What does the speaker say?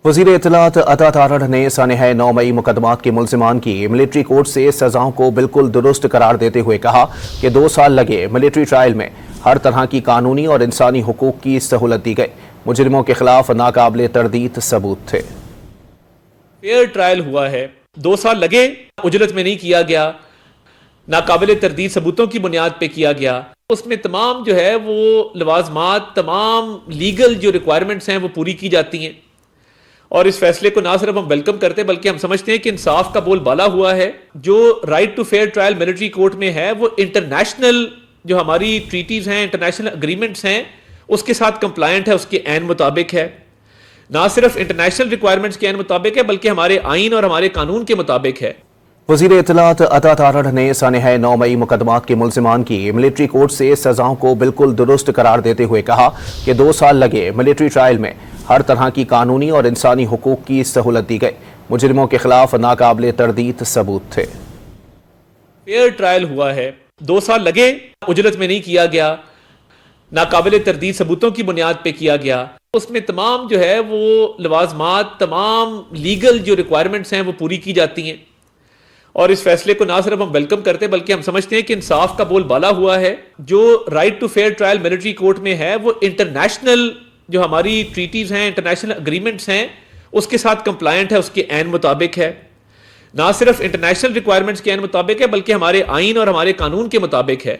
وزیر اطلاعات عطا تارڑ نے سانحہ 9 مئی مقدمات کے ملزمان کی ملٹری کورٹ سے سزاؤں کو بالکل درست قرار دیتے ہوئے کہا کہ 2 سال لگے ملٹری ٹرائل میں ہر طرح کی قانونی اور انسانی حقوق کی سہولت دی گئی۔ مجرموں کے خلاف ناقابل تردید ثبوت تھے۔ فیئر ٹرائل ہوا ہے، 2 سال لگے، اجرت میں نہیں کیا گیا، ناقابل تردید ثبوتوں کی بنیاد پہ کیا گیا۔ اس میں تمام جو ہے وہ لوازمات، تمام لیگل جو ریکوائرمنٹس ہیں وہ پوری کی جاتی ہیں، اور اس فیصلے کو نہ صرف ہم ویلکم کرتے بلکہ ہم سمجھتے ہیں کہ انصاف کا بول بالا ہوا ہے۔ جو right to fair trial military court میں ہے وہ انٹرنیشنل جو ہماری ٹریٹیز ہیں، انٹرنیشنل اگریمنٹس ہیں، اس کے ساتھ کمپلائنٹ ہے، اس کے عین مطابق ہے۔ نہ صرف انٹرنیشنل ریکوائرمنٹس کے عین مطابق ہے بلکہ ہمارے آئین اور ہمارے قانون کے مطابق ہے۔ وزیر اطلاعات عطا تارڑ نے سانحہ 9 مئی مقدمات کے ملزمان کی ملٹری کورٹ سے سزاؤں کو بالکل درست قرار دیتے ہوئے کہا کہ 2 سال لگے ملٹری ٹرائل میں ہر طرح کی قانونی اور انسانی حقوق کی سہولت دی گئی۔ مجرموں کے خلاف ناقابل تردید ثبوت تھے۔ فیئر ٹرائل ہوا ہے، 2 سال لگے، اجرت میں نہیں کیا گیا، ناقابل تردید ثبوتوں کی بنیاد پہ کیا گیا۔ اس میں تمام جو ہے وہ لوازمات، تمام لیگل جو ریکوائرمنٹس ہیں وہ پوری کی جاتی ہیں، اور اس فیصلے کو نہ صرف ہم ویلکم کرتے بلکہ ہم سمجھتے ہیں کہ انصاف کا بول بالا ہوا ہے۔ جو right to fair trial military court میں ہے وہ انٹرنیشنل جو ہماری ٹریٹیز ہیں، انٹرنیشنل اگریمنٹس ہیں، اس کے ساتھ کمپلائنٹ ہے، اس کے عین مطابق ہے۔ نہ صرف انٹرنیشنل ریکوائرمنٹس کے عین مطابق ہے بلکہ ہمارے آئین اور ہمارے قانون کے مطابق ہے۔